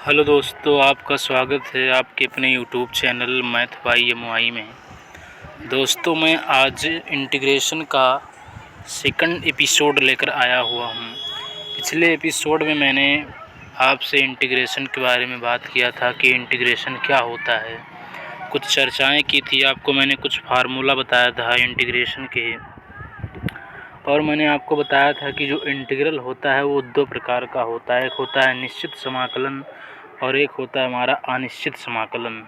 Hello दोस्तों, आपका स्वागत है आपके अपने YouTube channel math by MY में। दोस्तों, मैं आज इंटीग्रेशन का सेकंड एपिसोड लेकर आया हुआ हूँ। पिछले एपिसोड में मैंने आपसे इंटीग्रेशन के बारे में बात किया था कि इंटीग्रेशन क्या होता है, कुछ चर्चाएं की थी। आपको मैंने कुछ फार्मूला बताया था इंटीग्रेशन के, और मैंने आपको बताया था कि जो इंटीग्रल होता है वो दो प्रकार का होता है। एक होता है निश्चित समाकलन और एक होता है हमारा अनिश्चित समाकलन।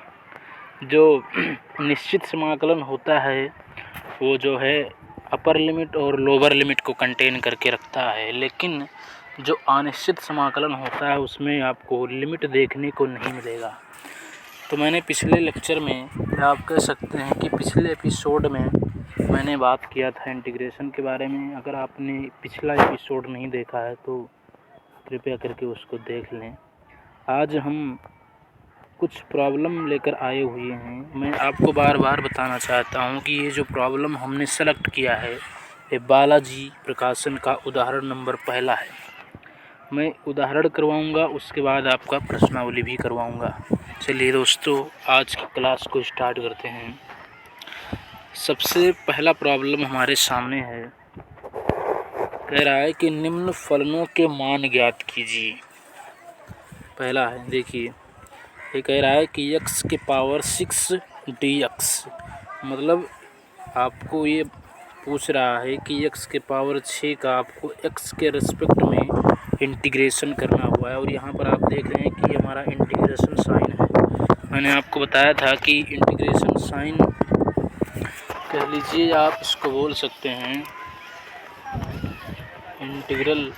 जो निश्चित समाकलन होता है वो जो है अपर लिमिट और लोअर लिमिट को कंटेन करके रखता है, लेकिन जो अनिश्चित समाकलन होता है उसमें आपको लिमिट देखने को नहीं मिलेगा। तो मैंने पिछले लेक्चर में, आप कह सकते हैं कि पिछले एपिसोड में मैंने बात किया था इंटीग्रेशन के बारे में। अगर आपने पिछला एपिसोड नहीं देखा है तो कृपया करके उसको देख लें। आज हम कुछ प्रॉब्लम लेकर आए हुए हैं। मैं आपको बार बार बताना चाहता हूं कि ये जो प्रॉब्लम हमने सेलेक्ट किया है ये बालाजी प्रकाशन का उदाहरण नंबर पहला है। मैं उदाहरण करवाऊंगा, उसके बाद आपका प्रश्नावली भी करवाऊंगा। चलिए दोस्तों, आज की क्लास को स्टार्ट करते हैं। सबसे पहला प्रॉब्लम हमारे सामने है, कह रहा है कि निम्न फलनों के मान ज्ञात कीजिए। पहला है, देखिए ये कह रहा है कि x के पावर 6 dx, मतलब आपको ये पूछ रहा है कि x के पावर 6 का आपको x के रिस्पेक्ट में इंटीग्रेशन करना हुआ है। और यहाँ पर आप देख रहे हैं कि हमारा इंटीग्रेशन साइन है। मैंने आपको बताया था कि इंटीग्रेशन साइन कह लीजिए, आप इसको बोल सकते हैं इंटीग्रल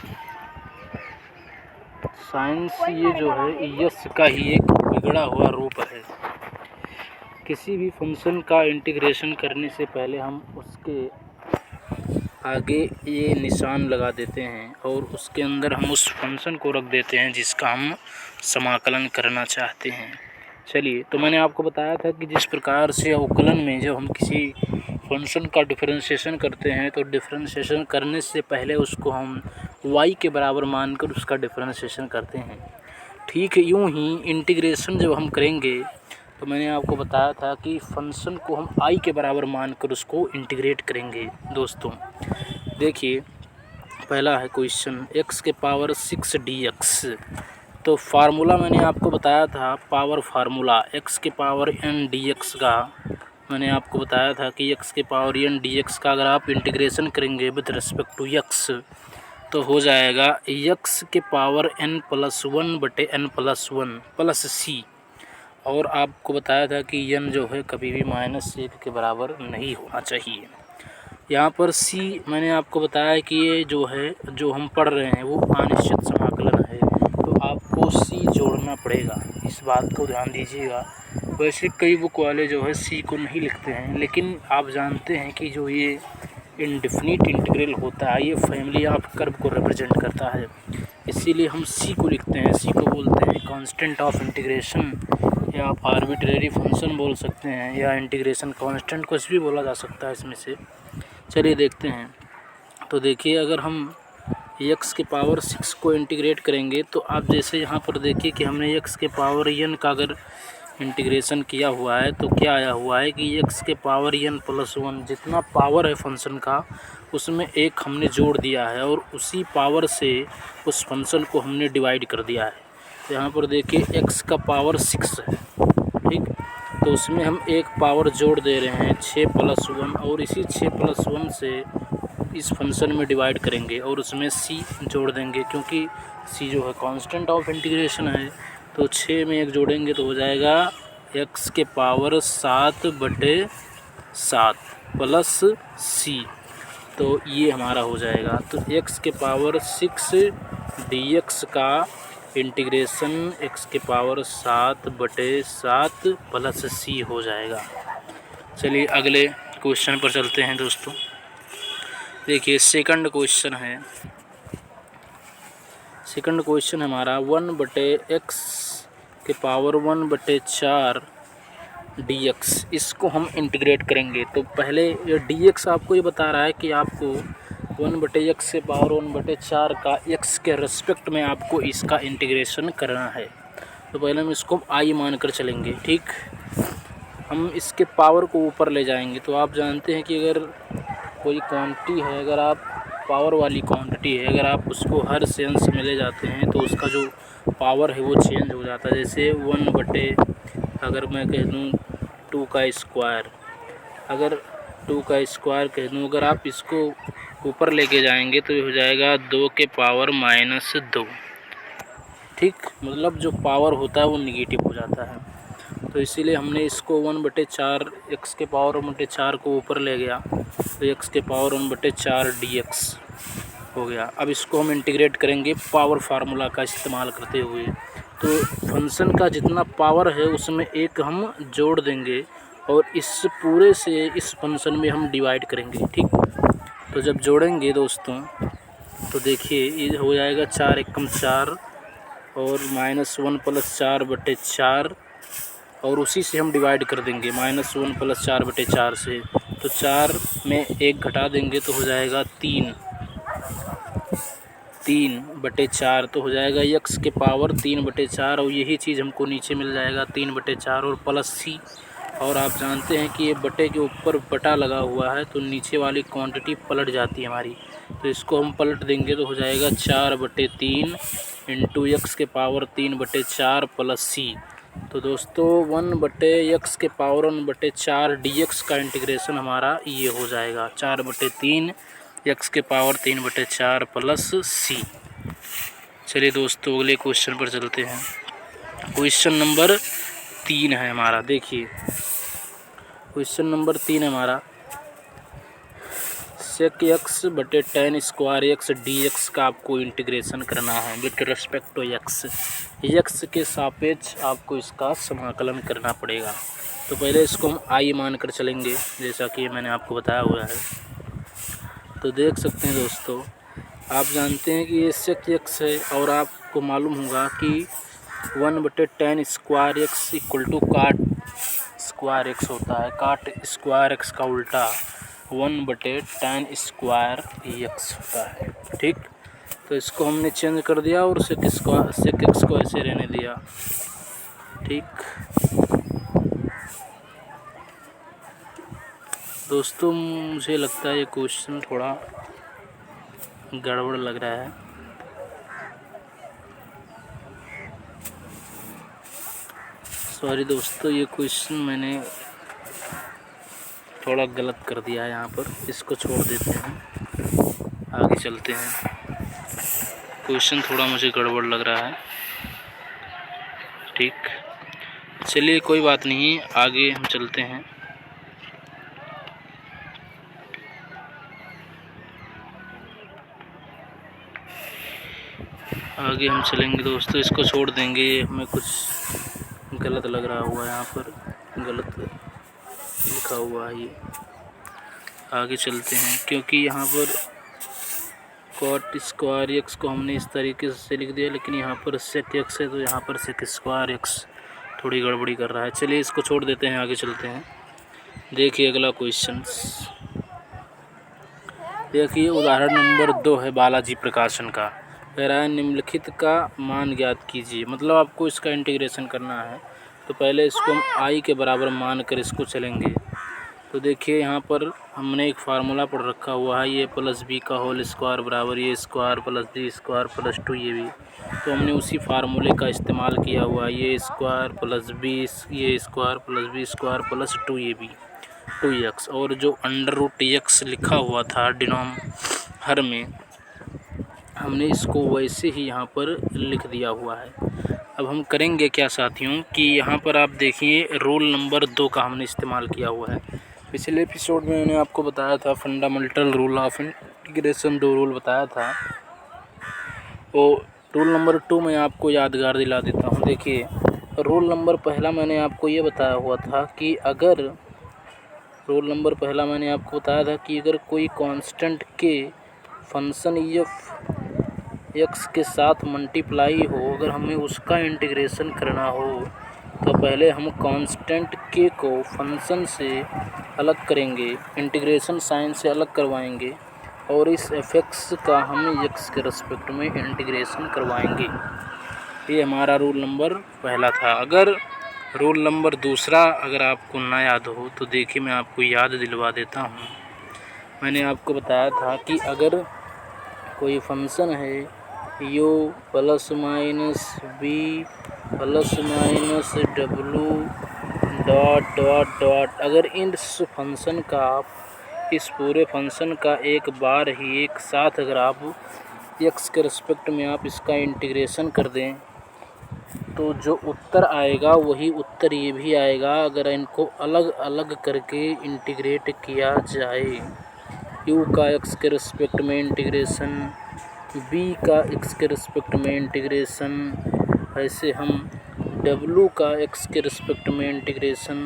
साइंस। ये जो है यस का ही एक बिगड़ा हुआ रूप है। किसी भी फंक्शन का इंटीग्रेशन करने से पहले हम उसके आगे ये निशान लगा देते हैं और उसके अंदर हम उस फंक्शन को रख देते हैं जिसका हम समाकलन करना चाहते हैं। चलिए, तो मैंने आपको बताया था कि जिस प्रकार से अवकलन में जब हम किसी फंक्शन का डिफरेंशिएशन करते हैं तो डिफरेंशिएशन करने से पहले उसको हम y के बराबर मानकर उसका डिफरेंशिएशन करते हैं। ठीक है, यूँ ही इंटीग्रेशन जब हम करेंगे तो मैंने आपको बताया था कि फंक्शन को हम i के बराबर मानकर उसको इंटीग्रेट करेंगे। दोस्तों देखिए, पहला है क्वेश्चन x के पावर 6 dx। तो फार्मूला मैंने आपको बताया था, पावर फार्मूला x के पावर n dx का मैंने आपको बताया था कि x के पावर n dx का अगर आप इंटीग्रेशन करेंगे विद रिस्पेक्ट टू x तो हो जाएगा x के पावर n प्लस 1 बटे n प्लस 1 प्लस c। और आपको बताया था कि n जो है कभी भी -1 के बराबर नहीं होना चाहिए। यहाँ पर c मैंने आपको बताया कि ये जो है, जो हम पढ़ रहे हैं वो अनिश्चित समाकलन है, तो आपको c जोड़ना पड़ेगा। इस बात को ध्यान दीजिएगा। वैसे कई बुक वाले जो है c को नहीं लिखते हैं, लेकिन आप जानते हैं कि जो ये इनडेफिनिट इंटीग्रल होता है ये फैमिली ऑफ कर्व को रिप्रेजेंट करता है, इसीलिए हम c को लिखते हैं। c को बोलते हैं कांस्टेंट ऑफ इंटीग्रेशन, या आप आर्बिट्रेरी फंक्शन बोल सकते हैं, या इंटीग्रेशन कांस्टेंट, कुछ भी बोला जा सकता है इसमें से। चलिए देखते हैं। तो देखिए, अगर हम x के पावर 6 को इंटीग्रेट करेंगे तो आप जैसे यहाँ पर देखिए कि हमने x के पावर n का अगर इंटीग्रेशन किया हुआ है तो क्या आया हुआ है कि x के पावर n प्लस 1 जितना पावर है फंक्शन का उसमें एक हमने जोड़ दिया है और उसी पावर से उस फंक्शन को हमने डिवाइड कर दिया है। तो यहाँ पर देखिए x का पावर 6 है, ठीक, तो उसमें हम एक पावर जोड़ दे रहे हैं 6 प्लस 1, और इसी 6 प्लस 1 से इस फंक्शन में डिवाइड करेंगे और उसमें c जोड़ देंगे, क्योंकि c जो है कांस्टेंट ऑफ इंटीग्रेशन है। तो 6 में एक जोड़ेंगे तो हो जाएगा x के पावर 7 बटे 7 प्लस c, तो ये हमारा हो जाएगा। तो x के पावर 6 dx का इंटीग्रेशन x के पावर 7 बटे 7 प्लस c हो जाएगा। चलिए अगले क्वेश्चन पर चलते हैं दोस्तों। देखिए सेकंड क्वेश्चन है, सेकंड क्वेश्चन हमारा 1 बटे x के पावर 1 बटे 4 dx, इसको हम इंटीग्रेट करेंगे। तो पहले ये dx आपको ये बता रहा है कि आपको 1 बटे x के पावर 1 बटे 4 का x के रिस्पेक्ट में आपको इसका इंटीग्रेशन करना है। तो पहले हम इसको आई मान कर चलेंगे। ठीक, हम इसके पावर को ऊपर ले जाएंगे। तो आप जानते हैं कि अगर कोई क्वांटिटी है, अगर आप पावर वाली क्वांटिटी है, अगर आप उसको हर से अंश में ले जाते हैं तो उसका जो पावर है वो चेंज हो जाता है। जैसे 1/, अगर मैं कह दूँ 2 का स्क्वायर, अगर 2 का स्क्वायर कह दूँ, अगर आप इसको ऊपर लेके जाएंगे तो ये हो जाएगा 2 के पावर -2। ठीक, मतलब जो पावर होता है वो निगेटिव हो जाता है। तो इसीलिए हमने इसको 1/4 x के पावर 1/4 को ऊपर ले गया, तो x के पावर 1/4 dx हो गया। अब इसको हम इंटीग्रेट करेंगे पावर फार्मूला का इस्तेमाल करते हुए। तो फंक्शन का जितना पावर है उसमें एक हम जोड़ देंगे और इस पूरे से इस फंक्शन में हम डिवाइड करेंगे। ठीक, तो जब जोड़ेंगे दोस्तों तो देखिए ये हो जाएगा 4 एकम 4 और -1 + 4/4 और उसी से हम डिवाइड कर देंगे -1 + 4/4 से। तो 4 में 1 घटा देंगे तो हो जाएगा 3/4, तो हो जाएगा x के पावर 3/4 और यही चीज़ हमको नीचे मिल जाएगा 3/4 और प्लस c। और आप जानते हैं कि ये बटे के ऊपर बटा लगा हुआ है तो नीचे वाली क्वांटिटी पलट जाती है हमारी। तो इसको हम पलट देंगे तो हो जाएगा 4/3 इंटू x के पावर 3/4 प्लस c। तो दोस्तों 1/x के पावर 1/4 dx का इंटीग्रेशन हमारा ये हो जाएगा 4/3 x के पावर 3/4 प्लस c। चलिए दोस्तों अगले क्वेश्चन पर चलते हैं। क्वेश्चन नंबर 3 है हमारा। देखिए क्वेश्चन नंबर 3 है हमारा, sec x/tan square x dx का आपको इंटीग्रेशन करना है विथ रिस्पेक्ट टू x के सापेक्ष आपको इसका समाकलन करना पड़ेगा। तो पहले इसको हम आई मान कर चलेंगे जैसा कि मैंने आपको बताया हुआ है। तो देख सकते हैं दोस्तों, आप जानते हैं कि ये sec x है और आपको मालूम होगा कि 1/tan square x equal to cot square x होता है। काट स्क्वायर x का उल्टा 1/tan स्क्वायर x होता है। ठीक, तो इसको हमने चेंज कर दिया और sec x को ऐसे रहने दिया। ठीक दोस्तों, मुझे लगता है ये क्वेश्चन थोड़ा गड़बड़ लग रहा है। सॉरी दोस्तों, ये क्वेश्चन मैंने थोड़ा गलत कर दिया है यहाँ पर। इसको छोड़ देते हैं, आगे चलते हैं। क्वेश्चन थोड़ा मुझे गड़बड़ लग रहा है। ठीक, चलिए कोई बात नहीं, आगे हम चलते हैं। आगे हम चलेंगे दोस्तों, इसको छोड़ देंगे। हमें कुछ गलत लग रहा हुआ है, यहाँ पर गलत लिखा हुआ है ये। आगे चलते हैं, क्योंकि यहाँ पर कॉट स्क्वायर x को हमने इस तरीके से लिख दिया, लेकिन यहाँ पर sec x है तो यहाँ पर sec स्क्वायर x थोड़ी गड़बड़ी कर रहा है। चलिए इसको छोड़ देते हैं, आगे चलते हैं। देखिए अगला क्वेश्चन, देखिए उदाहरण नंबर 2 है बालाजी प्रकाशन का। कह रहा है निम्नलिखित का मान ज्ञात कीजिए। मतलब आपको इसका इंटीग्रेशन करना है। तो पहले इसको हम आई के बराबर मान कर इसको चलेंगे। तो देखिए यहाँ पर हमने एक फार्मूला पढ़ रखा हुआ है, ये प्लस बी का होल स्क्वायर बराबर a square plus b square plus 2 a भी। तो हमने उसी फार्मूले का इस्तेमाल किया हुआ है, a square plus b a square plus b square plus 2 a भी 2x। और जो √x लिखा हुआ था डिनोमिनेटर में, हमने इसको वैसे ही यहाँ पर लिख दिया हुआ है। अब हम करेंगे क्या साथियों कि यहाँ पर आप देखिए रूल नंबर 2 का हमने इस्तेमाल किया हुआ है। पिछले एपिसोड में मैंने आपको बताया था fundamental rule of integration, 2 rule बताया था। तो रूल नंबर 2 मैं आपको यादगार दिला देता हूँ। देखिए रूल नंबर पहला मैंने आपको ये बताया हुआ था कि अगर अगर कोई कांस्टेंट के फंक्शन x के साथ मल्टीप्लाई हो, अगर हमें उसका इंटीग्रेशन करना हो तो पहले हम कांस्टेंट k को फंक्शन से अलग करेंगे, इंटीग्रेशन साइन से अलग करवाएंगे और इस fx का हम x के रिस्पेक्ट में इंटीग्रेशन करवाएंगे। ये हमारा रूल नंबर पहला था। अगर रूल नंबर दूसरा अगर आपको ना याद हो तो देखिए मैं आपको याद दिलवा देता हूँ। मैंने आपको बताया था कि अगर कोई फंक्शन है u plus minus b plus minus डब्लू डॉट डॉट डॉट, अगर इस फंक्शन का आप इस पूरे फंक्शन का एक बार ही एक साथ अगर आप x के रिस्पेक्ट में आप इसका इंटीग्रेशन कर दें तो जो उत्तर आएगा वही उत्तर ये भी आएगा अगर इनको अलग अलग करके इंटीग्रेट किया जाए। u का x के रिस्पेक्ट में इंटीग्रेशन, b का x के रिस्पेक्ट में इंटीग्रेशन, ऐसे हम w का x के रिस्पेक्ट में इंटीग्रेशन।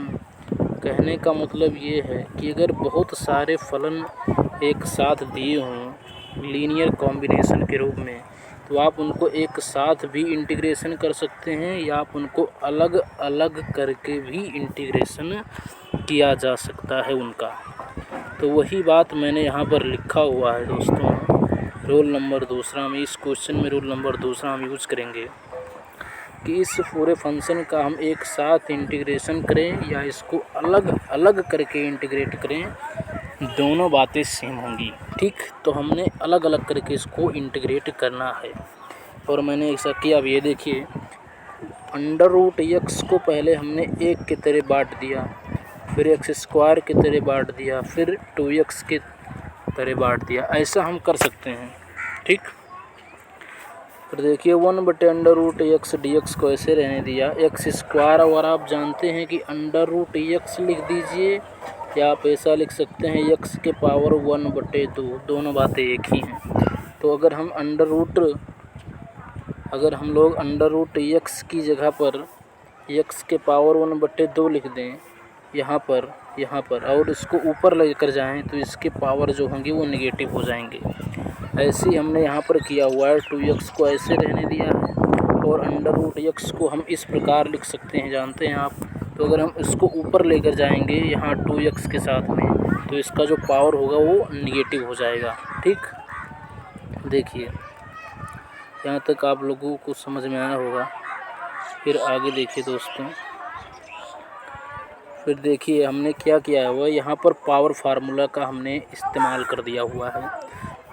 कहने का मतलब ये है कि अगर बहुत सारे फलन एक साथ दिए हों लीनियर कॉम्बिनेशन के रूप में तो आप उनको एक साथ भी इंटीग्रेशन कर सकते हैं या आप उनको अलग अलग करके भी इंटीग्रेशन किया जा सकता है उनका। तो वही बात मैंने यहाँ पर लिखा हुआ है दोस्तों। रूल नंबर दूसरा में इस क्वेश्चन में रूल नंबर दूसरा हम यूज़ करेंगे कि इस पूरे फंक्शन का हम एक साथ इंटीग्रेशन करें या इसको अलग अलग करके इंटीग्रेट करें, दोनों बातें सेम होंगी। ठीक, तो हमने अलग अलग करके इसको इंटीग्रेट करना है और मैंने ऐसा किया। अब ये देखिए अंडर रूट x को पहले हमने 1 की तरह बांट दिया, फिर एक्स स्क्वायर की तरह बांट दिया, फिर 2x की तरह बांट दिया। ऐसा हम कर सकते हैं। ठीक, फिर देखिए 1/√x dx को ऐसे रहने दिया। एक्स स्क्वायर और आप जानते हैं कि √x लिख दीजिए या आप ऐसा लिख सकते हैं x के पावर 1/2, दोनों बातें एक ही हैं। तो अगर हम √x की जगह पर x के पावर 1/2 लिख दें यहाँ पर और इसको ऊपर लेकर जाएं तो इसके पावर जो होंगे वो नेगेटिव हो जाएंगे। ऐसे ही हमने यहाँ पर किया हुआ है। 2x को ऐसे रहने दिया है और √x को हम इस प्रकार लिख सकते हैं, जानते हैं आप। तो अगर हम इसको ऊपर लेकर जाएंगे यहाँ 2x के साथ में तो इसका जो पावर होगा वो निगेटिव हो जाएगा। ठीक, देखिए यहाँ तक आप लोगों को समझ में आया होगा। फिर आगे देखिए दोस्तों, फिर देखिए हमने क्या किया हुआ है, यहाँ पर पावर फार्मूला का हमने इस्तेमाल कर दिया हुआ है।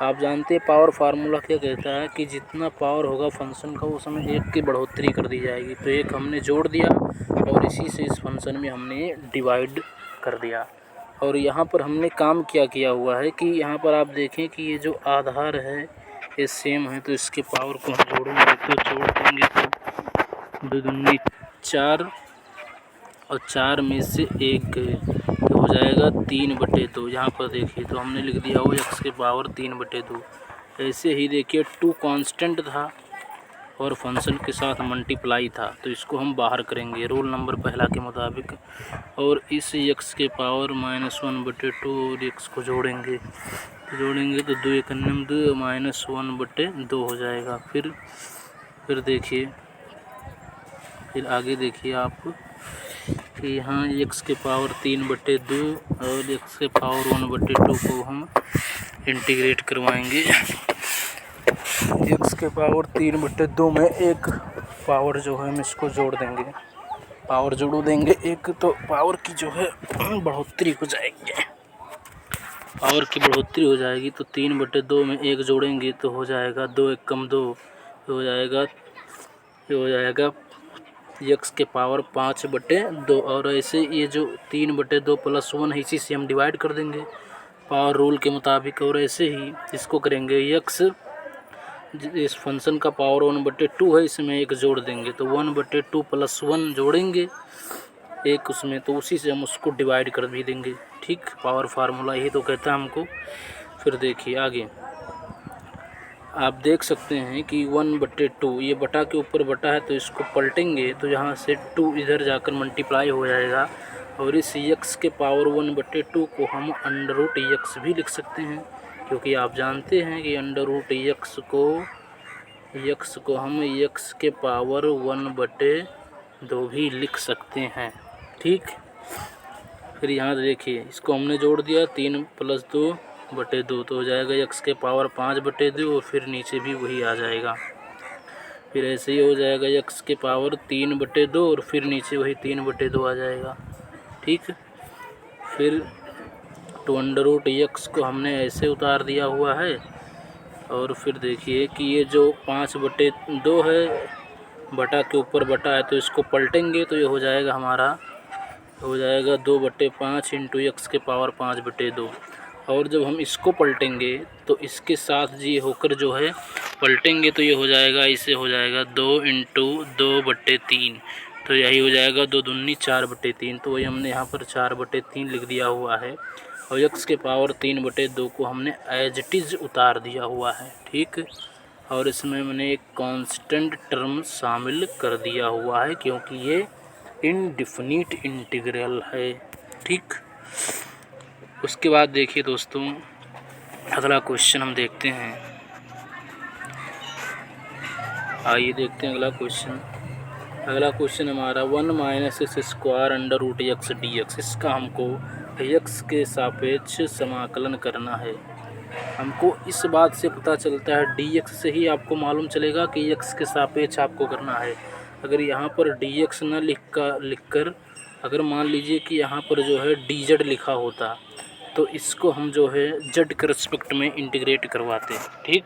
आप जानते हैं पावर फार्मूला क्या कहता है कि जितना पावर होगा फंक्शन का उस समय 1 की बढ़ोतरी कर दी जाएगी। तो 1 हमने जोड़ दिया और इसी से इस फंक्शन में हमने डिवाइड कर दिया। और यहाँ पर हमने काम क्या किया हुआ है कि यहाँ पर आप देखें कि ये जो आधार है ये सेम है, तो इसके पावर को हम जोड़ेंगे तो जोड़ देंगे तो 2 दूनी 4 और 4 में से 1 गए तो हो जाएगा 3/2। यहाँ पर देखिए तो हमने लिख दिया हो x के पावर 3/2। ऐसे ही देखिए 2 कांस्टेंट था और फंक्शन के साथ मल्टीप्लाई था, तो इसको हम बाहर करेंगे रूल नंबर पहला के मुताबिक। और इस x के पावर -1/2 और x को जोड़ेंगे तो 2 1 2 -1/2 हो जाएगा। फिर देखिए, फिर आगे देखिए आप कि यहाँ x के पावर 3/2 और x के पावर 1/2 को हम इंटीग्रेट करवाएंगे। x के पावर 3/2 में एक पावर जो है हम इसको जोड़ देंगे, पावर जोड़ देंगे एक, तो पावर की जो है बढ़ोतरी हो जाएगी। पावर की बढ़ोतरी हो जाएगी तो 3/2 में 1 जोड़ेंगे तो हो जाएगा 2 1 2 हो जाएगा x के पावर 5/2। और ऐसे ये जो 3/2 + 1 है इसी से हम डिवाइड कर देंगे पावर रूल के मुताबिक। और ऐसे ही इसको करेंगे x, इस फंक्शन का पावर 1/2 है, इसमें 1 जोड़ देंगे तो 1/2 + 1 जोड़ेंगे एक उसमें, तो उसी से हम उसको डिवाइड कर भी देंगे। ठीक, पावर फार्मूला यही तो कहता है हमको। फिर देखिए आगे आप देख सकते हैं कि 1/2 ये बटा के ऊपर बटा है तो इसको पलटेंगे तो यहाँ से 2 इधर जाकर मल्टीप्लाई हो जाएगा। और इस x के पावर 1/2 को हम √x भी लिख सकते हैं, क्योंकि आप जानते हैं कि √x को हम x के पावर 1/2 भी लिख सकते हैं। ठीक, फिर यहाँ देखिए इसको हमने जोड़ दिया 3 + 2/2 तो हो जाएगा x के पावर 5/2 और फिर नीचे भी वही आ जाएगा। फिर ऐसे ही हो जाएगा x के पावर 3/2 और फिर नीचे वही 3/2 आ जाएगा। ठीक, फिर तो √x को हमने ऐसे उतार दिया हुआ है। और फिर देखिए कि ये जो 5/2 है, बटा के ऊपर बटा है, तो इसको पलटेंगे तो ये हो जाएगा हमारा, हो जाएगा 2/5 इंटू x के पावर 5/2। और जब हम इसको पलटेंगे तो इसके साथ जी होकर जो है पलटेंगे तो ये हो जाएगा, इसे हो जाएगा 2 इंटू 2/3। तो यही हो जाएगा 2 दूनी 4/3। तो वही हमने यहाँ पर 4/3 लिख दिया हुआ है। और x के पावर 3/2 को हमने एज इट इज़ उतार दिया हुआ है। ठीक, और इसमें मैंने एक कांस्टेंट टर्म शामिल कर दिया हुआ है क्योंकि ये इनडिफिनिट इंटीग्रल है। ठीक, उसके बाद देखिए दोस्तों, अगला क्वेश्चन हम देखते हैं। आइए देखते हैं अगला क्वेश्चन। अगला क्वेश्चन हमारा 1 - x² √x इसका हमको x के सापेक्ष समाकलन करना है। हमको इस बात से पता चलता है, dx से ही आपको मालूम चलेगा कि x के सापेक्ष आपको करना है। अगर यहाँ पर dx न लिखकर अगर मान लीजिए कि यहाँ पर जो है dz लिखा होता तो इसको हम जो है z के रिस्पेक्ट में इंटीग्रेट करवाते। ठीक,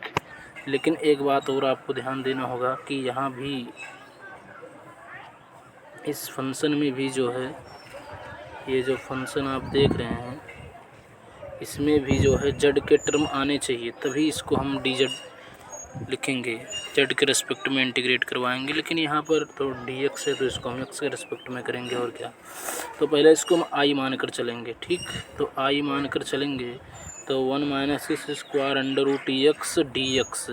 लेकिन एक बात और आपको ध्यान देना होगा कि यहाँ भी इस फंक्शन में भी जो है, ये जो फंक्शन आप देख रहे हैं इसमें भी जो है z के टर्म आने चाहिए, तभी इसको हम dz लिखेंगे, z के रिस्पेक्ट में इंटीग्रेट करवाएंगे। लेकिन यहाँ पर तो dx है तो इसको हम x के रिस्पेक्ट में करेंगे और क्या। तो पहले इसको हम i मान कर चलेंगे। ठीक, तो i मान कर चलेंगे तो 1 - x² √x dx।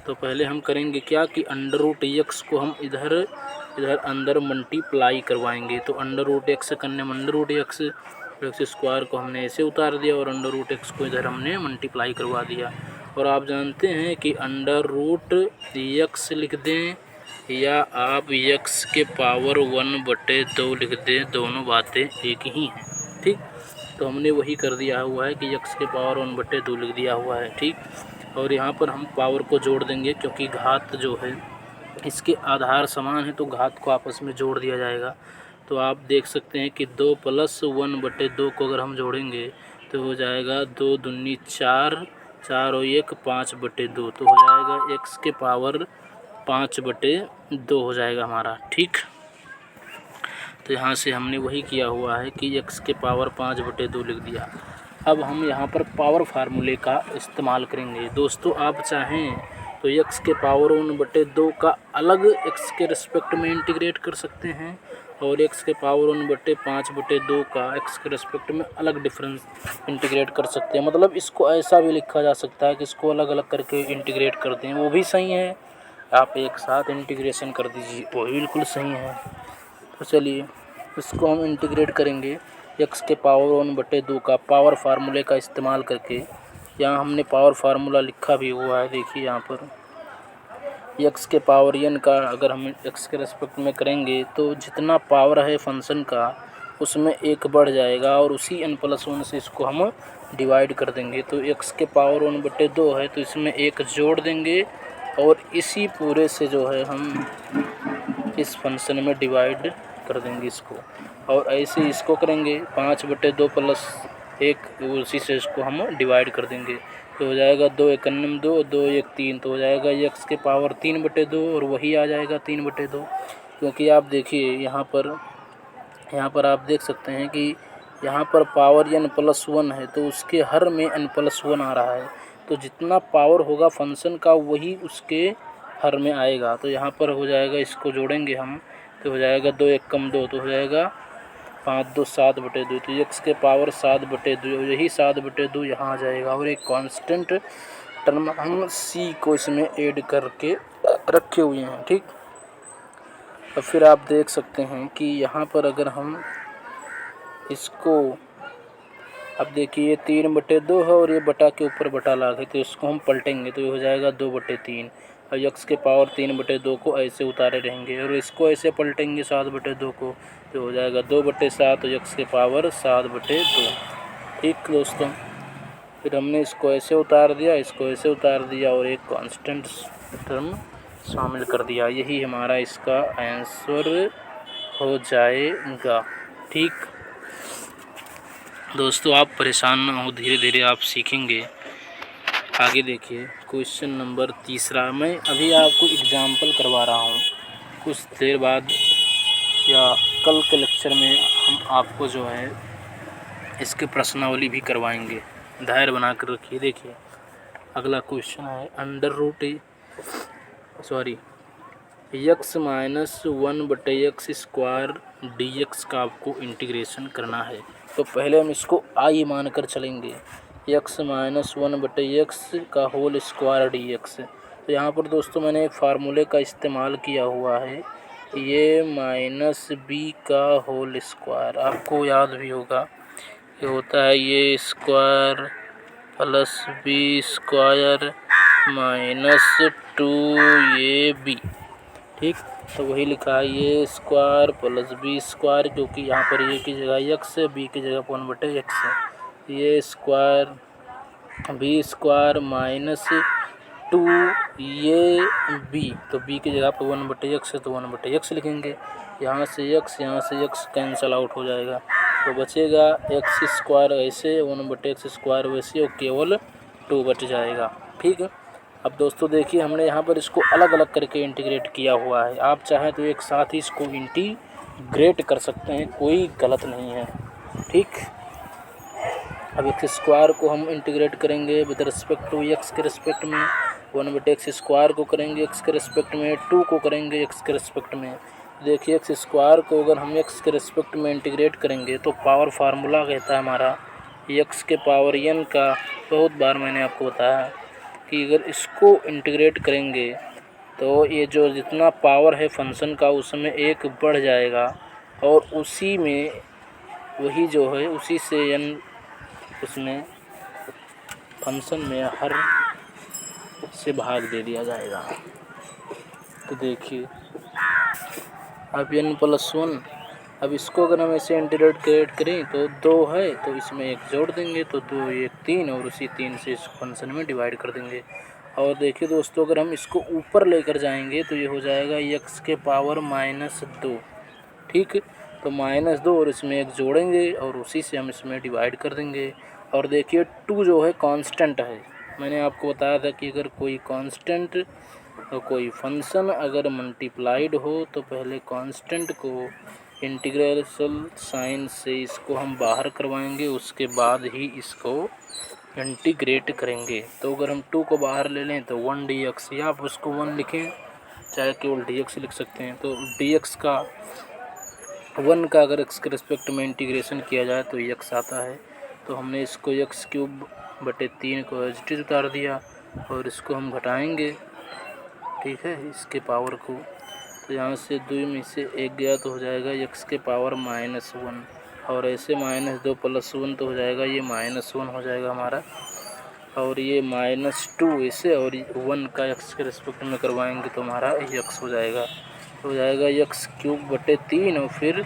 तो पहले हम करेंगे क्या कि √x को हम इधर अंदर मल्टीप्लाई करवाएंगे। तो √x करने x² को हमने ऐसे उतार दिया और √x को इधर हमने मल्टीप्लाई करवा दिया। और आप जानते हैं कि √x लिख दें या आप x के पावर 1/2 लिख दें, दोनों बातें एक ही हैं। ठीक, तो हमने वही कर दिया हुआ है कि x के पावर 1/2 लिख दिया हुआ है। ठीक, और यहाँ पर हम पावर को जोड़ देंगे क्योंकि घात जो है इसके आधार समान है तो घात को आपस में जोड़ दिया जाएगा। तो आप देख सकते हैं कि 2 + 1/2 को अगर हम जोड़ेंगे तो हो जाएगा 2 दूनी 4, 4 और 1 5/2। तो हो जाएगा x के पावर 5/2 हो जाएगा हमारा। ठीक, तो यहाँ से हमने वही किया हुआ है कि x के पावर 5/2 लिख दिया। अब हम यहाँ पर पावर फार्मूले का इस्तेमाल करेंगे। दोस्तों आप चाहें तो x के पावर 1/2 का अलग x के रिस्पेक्ट में इंटीग्रेट कर सकते हैं और x के पावर 1/5/2 का x के रिस्पेक्ट में अलग डिफरेंस इंटीग्रेट कर सकते हैं। मतलब इसको ऐसा भी लिखा जा सकता है कि इसको अलग अलग करके इंटीग्रेट कर दें, वो भी सही है। आप एक साथ इंटीग्रेशन कर दीजिए, वो भी बिल्कुल सही है। तो चलिए इसको हम इंटीग्रेट करेंगे x के पावर 1/2 का पावर फार्मूले का इस्तेमाल करके। यहाँ हमने पावर फार्मूला लिखा भी हुआ है, देखिए यहाँ पर x के पावर n का अगर हम x के रेस्पेक्ट में करेंगे तो जितना पावर है फंक्शन का उसमें एक बढ़ जाएगा और उसी n+1 से इसको हम डिवाइड कर देंगे। तो x के पावर 1/2 है तो इसमें एक जोड़ देंगे और इसी पूरे से जो है हम इस फंक्शन में डिवाइड कर देंगे इसको। और ऐसे इसको करेंगे 5/2 + 1 उसी से इसको हम डिवाइड कर देंगे। तो हो जाएगा 2 × 1 2, 2 × 1 3। तो हो जाएगा x के पावर 3/2 और वही आ जाएगा 3/2। क्योंकि आप देखिए यहाँ पर आप देख सकते हैं कि यहाँ पर पावर n+1 है तो उसके हर में n+1 आ रहा है। तो जितना पावर होगा फंक्शन का वही उसके हर में आएगा। तो यहाँ पर हो जाएगा, इसको जोड़ेंगे हम तो हो जाएगा 2 × 1 2, तो हो जाएगा 5 2 7/2। तो x के पावर 7/2, यही 7/2 यहाँ आ जाएगा। और एक कांस्टेंट टर्म हम c को इसमें ऐड करके रखे हुए हैं। ठीक, और फिर आप देख सकते हैं कि यहाँ पर अगर हम इसको, अब देखिए ये 3/2 है और ये बटा के ऊपर बटा लाग है तो इसको हम पलटेंगे तो ये हो जाएगा 2/3। और x के पावर 3/2 को ऐसे उतारे रहेंगे और इसको ऐसे पलटेंगे 7/2 को तो हो जाएगा 2/7 और x के पावर 7/2। ठीक दोस्तों, फिर हमने इसको ऐसे उतार दिया, इसको ऐसे उतार दिया और एक कांस्टेंट टर्म शामिल कर दिया। यही हमारा इसका आंसर हो जाएगा। ठीक दोस्तों, आप परेशान ना हो, धीरे धीरे आप सीखेंगे। आगे देखिए क्वेश्चन नंबर 3। मैं अभी आपको एग्जाम्पल करवा रहा हूँ, कुछ देर बाद या कल के लेक्चर में हम आपको जो है इसके प्रश्नावली भी करवाएंगे। धैर्य बना कर रखिए। देखिए अगला क्वेश्चन है x माइनस 1/x² dx का आपको इंटीग्रेशन करना है। तो पहले हम इसको आई मानकर चलेंगे, x माइनस 1/x का होल स्क्वायर dx। तो यहाँ पर दोस्तों मैंने एक फार्मूले का इस्तेमाल किया हुआ है, ये माइनस बी का होल स्क्वायर, आपको याद भी होगा ये होता है a square plus b square minus 2ab। ठीक, तो वही लिखा है a square plus b square, क्योंकि यहाँ पर ए की जगह x है, बी की जगह 1/x है। A square B square minus 2ab, तो बी की जगह पर 1/x है तो 1/x लिखेंगे। यहाँ से x कैंसिल आउट हो जाएगा, तो बचेगा x² ऐसे, 1/x² वैसे, और केवल 2 बच जाएगा। ठीक है, अब दोस्तों देखिए हमने यहाँ पर इसको अलग अलग करके इंटीग्रेट किया हुआ है। आप चाहें तो एक साथ ही इसको इंटीग्रेट कर सकते हैं, कोई गलत नहीं है। ठीक, अब x² को हम इंटीग्रेट करेंगे विद रिस्पेक्ट टू x के रिस्पेक्ट में, 1/x² को करेंगे x के रिस्पेक्ट में, 2 को करेंगे x के रिस्पेक्ट में। देखिए x² को अगर हम x के रिस्पेक्ट में इंटीग्रेट करेंगे तो पावर फार्मूला कहता है हमारा x के पावर n का। बहुत बार मैंने आपको बताया कि अगर इसको इंटीग्रेट करेंगे तो ये जो जितना पावर है फंक्शन का उसमें 1 बढ़ जाएगा, और उसी में वही जो है उसी से n उसमें फंक्शन में हर से भाग दे दिया जाएगा। तो देखिए अब n+1, अब इसको अगर हम ऐसे इंटीग्रेट करें तो 2 है तो इसमें 1 जोड़ देंगे, तो 2 1 3, और उसी 3 से इस फंक्शन में डिवाइड कर देंगे। और देखिए दोस्तों अगर हम इसको ऊपर लेकर जाएंगे तो ये हो जाएगा x के पावर -2। ठीक, तो -2 और इसमें 1 जोड़ेंगे और उसी से हम इसमें डिवाइड कर देंगे। और देखिए 2 जो है कांस्टेंट है, मैंने आपको बताया था कि अगर कोई कांस्टेंट और कोई फंक्शन अगर मल्टीप्लाइड हो तो पहले कांस्टेंट को इंटीग्रेशन साइन से इसको हम बाहर करवाएंगे, उसके बाद ही इसको इंटीग्रेट करेंगे। तो अगर हम 2 को बाहर ले लें तो 1 dx, या आप उसको 1 लिखें चाहे केवल dx लिख सकते हैं। तो dx का 1 का अगर x के रिस्पेक्ट में इंटीग्रेशन किया जाए तो x आता है। तो हमने इसको x³/3 को एज इट इज उतार दिया, और इसको हम घटाएंगे, ठीक है, इसके पावर को। तो यहाँ से 2 में से 1 गया तो हो जाएगा x के पावर -1, और ऐसे -2 + 1 तो हो जाएगा ये -1 हो जाएगा हमारा, और ये -2 ऐसे, और 1 का x के रिस्पेक्ट में करवाएंगे तो हमारा x हो जाएगा। तो हो जाएगा x³/3, और फिर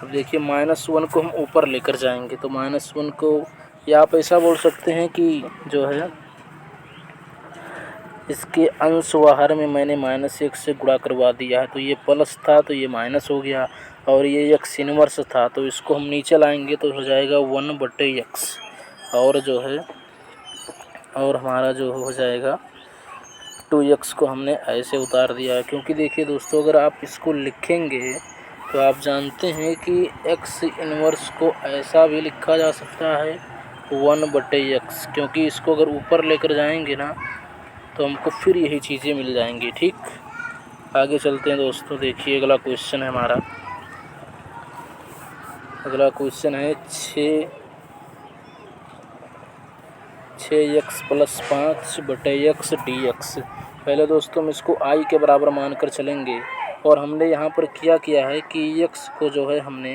अब देखिए -1 को हम ऊपर लेकर जाएंगे, तो -1 को, या आप ऐसा बोल सकते हैं कि जो है इसके अंश व हर में मैंने -1 से गुणा करवा दिया है, तो ये प्लस था तो ये माइनस हो गया, और ये x इनवर्स था तो इसको हम नीचे लाएंगे तो हो जाएगा 1/x, और जो है और हमारा जो हो जाएगा 2x को हमने ऐसे उतार दिया है। क्योंकि देखिए दोस्तों अगर आप इसको लिखेंगे तो आप जानते हैं कि x इनवर्स को ऐसा भी लिखा जा सकता है 1/x, क्योंकि इसको अगर ऊपर लेकर जाएंगे ना तो हमको फिर यही चीज़ें मिल जाएंगी। ठीक, आगे चलते हैं दोस्तों। देखिए अगला क्वेश्चन है हमारा, अगला क्वेश्चन है 6x + 5/x dx। पहले दोस्तों हम इसको i के बराबर मानकर चलेंगे, और हमने यहाँ पर किया है कि x को जो है हमने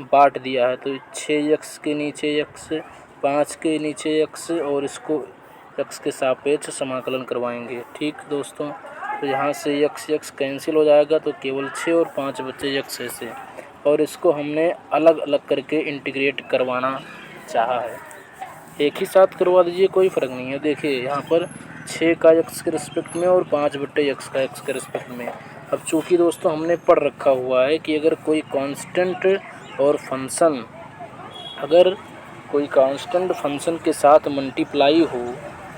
बांट दिया है, तो 6x के नीचे x, 5 के नीचे x, और इसको x के सापेक्ष समाकलन करवाएंगे। ठीक दोस्तों, तो यहाँ से x कैंसिल हो जाएगा, तो केवल 6 और 5 बचे x ऐसे, और इसको हमने अलग अलग करके इंटीग्रेट करवाना चाहा है। एक ही साथ करवा दीजिए कोई फ़र्क नहीं है। देखिए यहाँ पर 6 का x के रिस्पेक्ट में और 5/x का x के रिस्पेक्ट में। अब चूँकि दोस्तों हमने पढ़ रखा हुआ है कि अगर कोई कांस्टेंट फंक्शन के साथ मल्टीप्लाई हो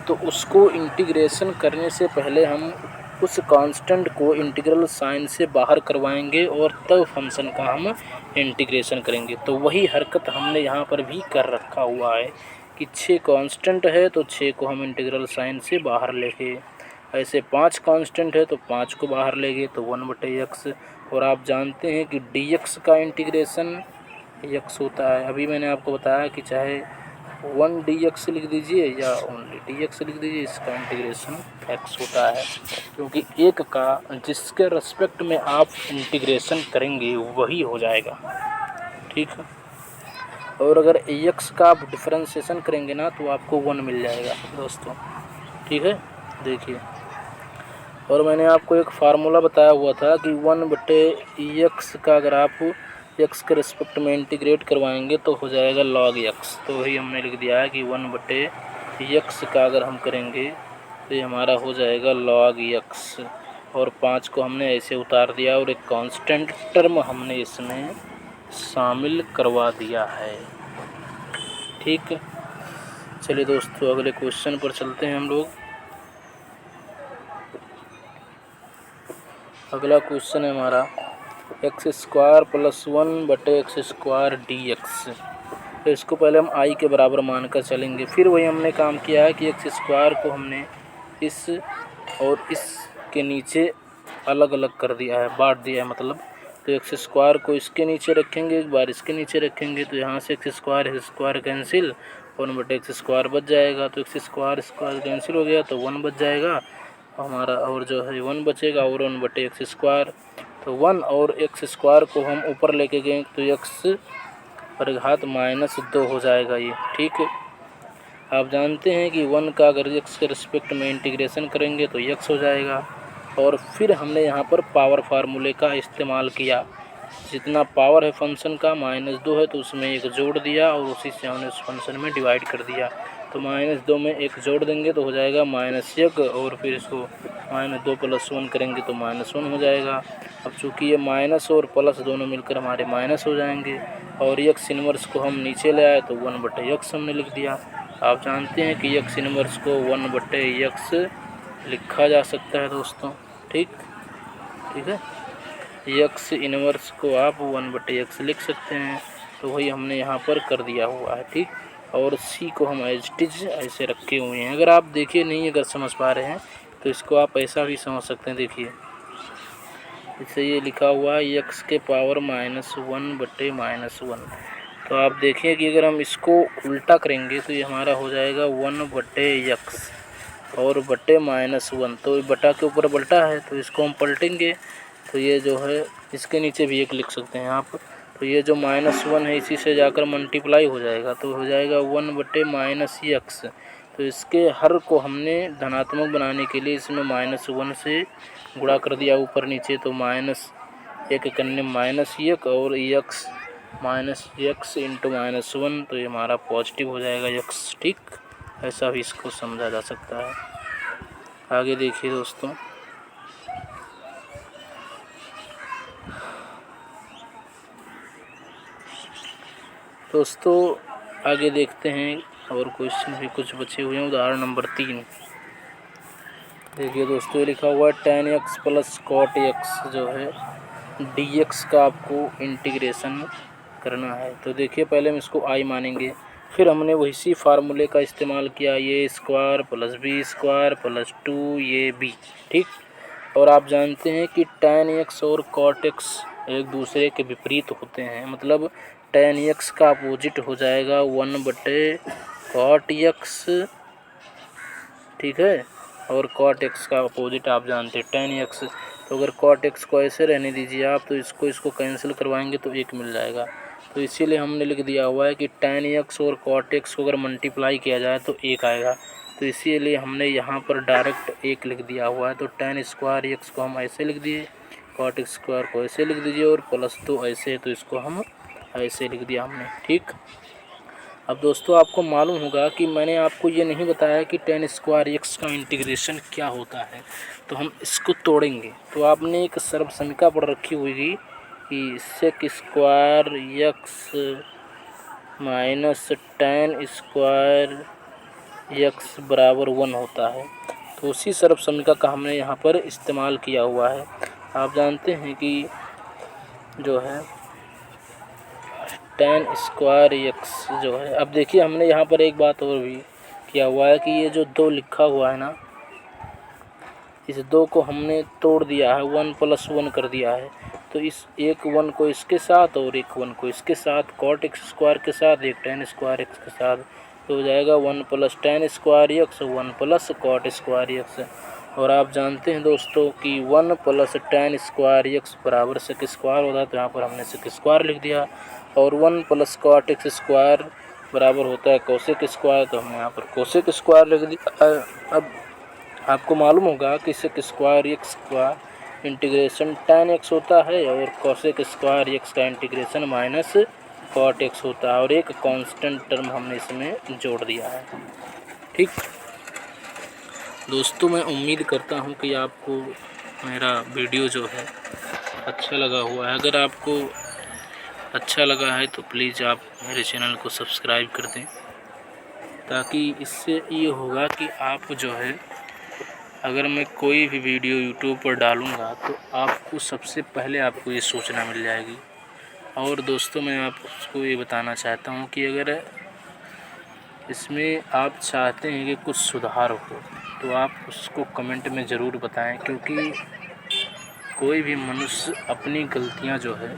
तो उसको इंटीग्रेशन करने से पहले हम उस कांस्टेंट को इंटीग्रल साइन से बाहर करवाएंगे और तब फंक्शन का हम इंटीग्रेशन करेंगे। तो वही हरकत हमने यहाँ पर भी कर रखा हुआ है कि 6 कांस्टेंट है तो 6 को हम इंटीग्रल साइन से बाहर लेंगे। ऐसे 5 कांस्टेंट है तो 5 को बाहर लेंगे तो 1/x। और आप जानते हैं कि dx का इंटीग्रेशन x होता है। अभी मैंने आपको बताया कि चाहे 1dx लिख दीजिए या ओनली dx लिख दीजिए, इसका इंटीग्रेशन x होता है, क्योंकि एक का जिसके रेस्पेक्ट में आप इंटीग्रेशन करेंगे वही हो जाएगा। ठीक है। और अगर x का आप डिफरेंशिएशन करेंगे ना तो आपको 1 मिल जाएगा दोस्तों। ठीक है, देखिए। और मैंने आपको एक फार्मूला बताया हुआ था कि 1/x का अगर आप x के रिस्पेक्ट में इंटीग्रेट करवाएंगे तो हो जाएगा log x। तो वही हमने लिख दिया है कि 1/x का अगर हम करेंगे तो ये हमारा हो जाएगा log x। और 5 को हमने ऐसे उतार दिया और एक कांस्टेंट टर्म हमने इसमें शामिल करवा दिया है। ठीक है, चलिए दोस्तों अगले क्वेश्चन पर चलते हैं हम लोग। अगला क्वेश्चन है हमारा x² + 1/x² dx। तो इसको पहले हम i के बराबर मानकर चलेंगे। फिर वही हमने काम किया है कि x² को हमने इस और इस के नीचे अलग अलग कर दिया है, बांट दिया है मतलब। तो x² को इसके नीचे रखेंगे, एक बार इसके नीचे रखेंगे तो यहाँ से x² कैंसिल, 1/x² बच जाएगा। तो x² कैंसिल हो गया तो 1 बच जाएगा हमारा, और जो है 1 बचेगा और 1/x²। तो 1 और x² को हम ऊपर लेके गए तो x पर घात -2 हो जाएगा ये। ठीक है, आप जानते हैं कि 1 का अगर x के रिस्पेक्ट में इंटीग्रेशन करेंगे तो x हो जाएगा। और फिर हमने यहाँ पर पावर फार्मूले का इस्तेमाल किया। जितना पावर है फंक्शन का -2 है तो उसमें 1 जोड़ दिया और उसी से हमने उस फंक्शन में डिवाइड कर दिया। तो -2 में 1 जोड़ देंगे तो हो जाएगा -1, और फिर इसको -2 + 1 करेंगे तो -1 हो जाएगा। अब चूँकि ये माइनस और प्लस दोनों मिलकर हमारे माइनस हो जाएंगे और x इनवर्स को हम नीचे ले आए तो 1/x हमने लिख दिया। आप जानते हैं कि x इनवर्स को 1/x लिखा जा सकता है दोस्तों। ठीक है, x इनवर्स को आप 1/x लिख सकते हैं। तो वही हमने यहाँ पर कर दिया हुआ है। ठीक, और c को हम एज इट इज ऐसे रखे हुए हैं। अगर आप देखिए नहीं अगर समझ पा रहे हैं तो इसको आप ऐसा भी समझ सकते हैं। देखिए इससे ये लिखा हुआ है x के पावर -1/-1। तो आप देखिए कि अगर हम इसको उल्टा करेंगे तो ये हमारा हो जाएगा 1/x और बटे-1। तो बटा के ऊपर बल्टा है तो इसको हम पलटेंगे तो ये जो है इसके नीचे भी 1 लिख सकते हैं आप। तो ये जो -1 है इसी से जाकर मल्टीप्लाई हो जाएगा तो हो जाएगा 1/-x। तो इसके हर को हमने धनात्मक बनाने के लिए इसमें -1 से गुणा कर दिया ऊपर नीचे। तो -1 करने -1 और x -x इंटू -1 तो ये हमारा पॉजिटिव हो जाएगा x। ठीक, ऐसा भी इसको समझा जा सकता है। आगे देखिए दोस्तों आगे देखते हैं और क्वेश्चन भी कुछ बचे हुए हैं। उदाहरण नंबर 3 देखिए दोस्तों, ये लिखा हुआ है tan x + cot x जो है dx का आपको इंटीग्रेशन करना है। तो देखिए पहले हम इसको i मानेंगे, फिर हमने वही फार्मूले का इस्तेमाल किया, a² + b² + 2ab। ठीक, और आप जानते हैं कि tan x और cot x एक दूसरे के विपरीत होते हैं। मतलब tan x का अपोजिट हो जाएगा 1/cot x। ठीक है, और cot x का अपोजिट आप जानते हैं tan x। तो अगर cot x को ऐसे रहने दीजिए आप तो इसको कैंसिल करवाएंगे तो 1 मिल जाएगा। तो इसीलिए हमने लिख दिया हुआ है कि tan x और cot x को अगर मल्टीप्लाई किया जाए तो 1 आएगा। तो इसीलिए हमने यहाँ पर डायरेक्ट 1 लिख दिया हुआ है। तो tan² x को हम ऐसे लिख दिए, cot x² को ऐसे लिख दीजिए और +2 ऐसे, तो इसको हम ऐसे लिख दिया हमने। ठीक, अब दोस्तों आपको मालूम होगा कि मैंने आपको ये नहीं बताया कि tan स्क्वायर एक्स का इंटीग्रेशन क्या होता है, तो हम इसको तोड़ेंगे। तो आपने एक सर्वसमीका पढ़ रखी होगी कि sec square x minus tan square x बराबर 1 होता है। तो उसी सर्वसमीका का हमने यहाँ पर इस्तेमाल किया हुआ है। आप जानते हैं कि जो है tan स्क्वायर एक्स जो है, अब देखिए हमने यहाँ पर एक बात और भी किया हुआ है कि ये जो 2 लिखा हुआ है ना, इस 2 को हमने तोड़ दिया है, 1 + 1 कर दिया है। तो इस एक 1 को इसके साथ और एक 1 को इसके साथ, cot x स्क्वायर के साथ, एक tan स्क्वायर एक्स के साथ, तो हो जाएगा 1 + tan square x 1 + cot square x. और आप जानते हैं दोस्तों कि 1 + tan स्क्वायर एक्स बराबर सेक स्क्वायर होता है, तो यहाँ पर हमने सेक स्क्वायर लिख दिया। और 1 + cot x स्क्वायर बराबर होता है कोसेक स्क्वायर, तो हमने यहाँ पर कोसेक स्क्वायर लिख दिया। अब आपको मालूम होगा कि सेक स्क्वायर एक्स का इंटीग्रेशन tan x होता है और कोसेक स्क्वायर एक्स का इंटीग्रेशन माइनस cot x होता है, और एक कांस्टेंट टर्म हमने इसमें जोड़ दिया है। ठीक दोस्तों, मैं उम्मीद करता हूँ कि आपको मेरा वीडियो जो है अच्छा लगा हुआ है। अगर आपको अच्छा लगा है तो प्लीज़ आप मेरे चैनल को सब्सक्राइब कर दें, ताकि इससे ये होगा कि आप जो है, अगर मैं कोई भी वीडियो यूट्यूब पर डालूँगा तो आपको सबसे पहले आपको ये सूचना मिल जाएगी। और दोस्तों, मैं आपको ये बताना चाहता हूँ कि अगर इसमें आप चाहते हैं कि कुछ सुधार हो तो आप उसको कमेंट में ज़रूर बताएं, क्योंकि कोई भी मनुष्य अपनी गलतियाँ जो है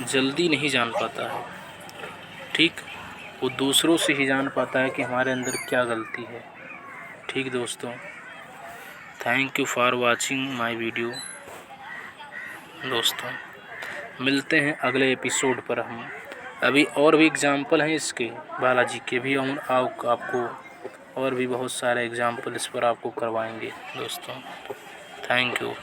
जल्दी नहीं जान पाता है। ठीक, वो दूसरों से ही जान पाता है कि हमारे अंदर क्या गलती है। ठीक दोस्तों, thank you for watching my video. दोस्तों, मिलते हैं अगले एपिसोड पर। हम अभी और भी एग्जाम्पल हैं इसके, बालाजी के भी, और आपको और भी बहुत सारे एग्जाम्पल इस पर आपको करवाएंगे दोस्तों। Thank you.